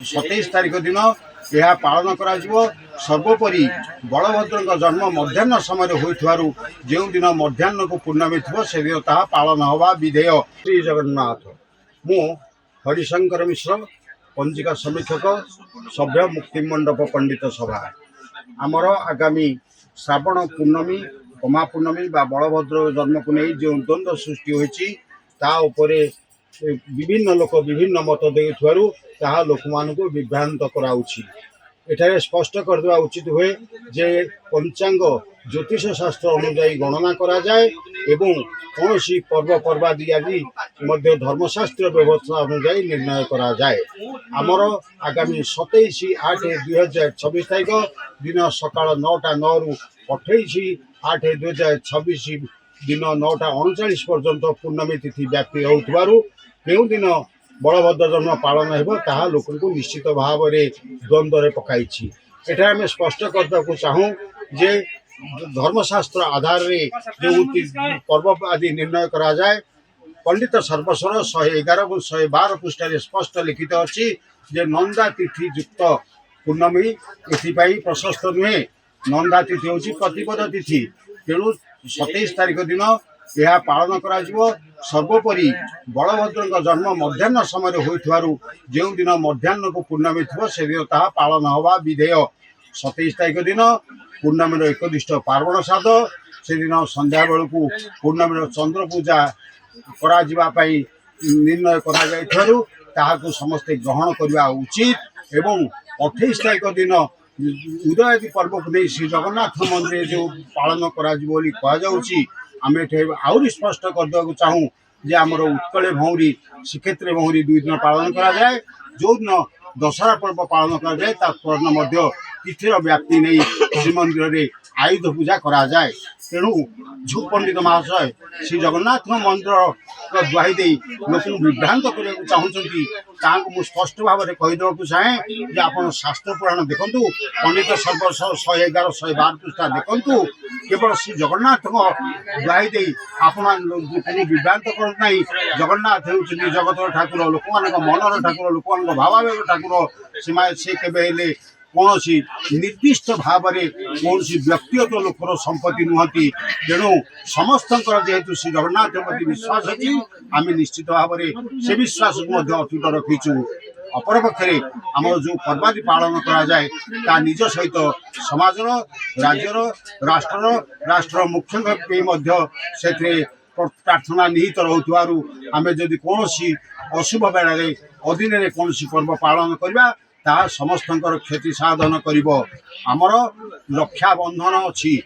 27 तारिख दिन यह पालन करा सर्वोपरि बलभद्र जन्म मध्याह्न समय होइथवारु जो दिन मध्याह्न को पूर्णमी थो से दिन ताहा पालन हवा विधेय। श्री जगन्नाथ। मु हरिशंकर मिश्र पंजिका समीक्षक सभ्य मुक्तिमंडप पंडित सभा आमर आगामी श्रावण पूर्णमी कमा पूर्णमी बा बलभद्र जन्म को नहीं जो द्वंद्व सृष्टि होती विभिन्न लोक विभिन्न मत देउथवारु ताहा लोक मानकु विभ्रांत कराउछि। एठारे स्पष्ट करदेवा उचित हुए जे पंचांग ज्योतिष शास्त्र अनुଯାयी गणना करा जाए एवं कौन पर्वपर्वादि आदि मध्य धर्मशास्त्र व्यवस्था अनुଯାयी निर्णय करा जाए। आमर आगामी 27/8/2026 तारिख दिन सकाळ 9टा 9 रु 28/8/2026 दिन 9टा 39 पर्यंत पूर्णमी तिथि व्याप्ति होउथवारु केउ दिन बलभद्र जन्म पालन हेबो ताहा लोकंकु निश्चित भाव में द्वंद्व पकाई। एटा आम स्पष्ट करदेवाक चाहूँ जे धर्मशास्त्र आधार रे जो पर्व आदि निर्णय करा जाए पंडित सर्वस्वर 111 और 112 पृष्ठ स्पष्ट लिखित अच्छी जे नंदा तिथि युक्त पूर्णमी एपाई प्रशस्त नुहे। नंदा तिथि हूँ प्रतिपद तिथि तेणु 27 तारिख दिन यह पालन करा सर्वोपरि बलभद्र जन्म मध्याह्न समय होइथवारु जो दिन मध्याह्न को पूर्णमी थो से दिन ताहा पालन हवा विधेय। 27 तारिख दिन पूर्णमीर एकनिष्ठ पार्वण श्राद्ध से दिन संध्या बेलू पूर्णमीर चंद्र पूजा करा निर्णय करा समस्ते ग्रहण करने उचित एवं 28 तारिख दिन उदयती पर्व को नहीं श्री जगन्नाथ मंदिर जो पालन करा आम आहरी स्पष्ट करदेवाक चाहूँ जे आमर उत्कले भौरी श्रीक्षेत्र भौरी 2 दिन पालन करा जाए जो दिन दशहरा पर्व पालन करा जाए तत्पर तिथिर व्याप्ति नहीं श्रीमंदिर में आयुध पूजा करा जाए। तेणु जो पंडित महाशय श्री जगन्नाथ मंदिर दुहाई दे लोक विभ्रांत करने चाहूँगी मुझे स्पष्ट भाव में कहीदेक चाहे कि आप शास्त्र पुराण देखु पंडित सर्वस्व 111 112 पृष्ठा देखु केवल श्री जगन्नाथ दुहाई दे आपण विभ्रांत करना। जगन्नाथ होती जगत ठाकुर लोक मनर ठाकुर लोक भावावेग ठाकुर से केवे कौन निर्दिष्ट भाव में कौन व्यक्तिगत लोकर संपत्ति नुहति। तेणु समस्त जेहेतु श्री जगन्नाथ प्रति विश्वास अच्छी आम निश्चित भाव में से विश्वास को अटूट रखीचु। अपरपक्षे आम जो पर्वादि पालन करा जाए ता निज सहित समाजर राज्यर राष्ट्र मुख्य से प्रार्थना निहित रोथुआरु आमे जदि कौन अशुभ बेड़े अधीन कौन पर्व पालन करवा ता समस्त क्षति साधन करिवो। आमर रक्षाबंधन अच्छी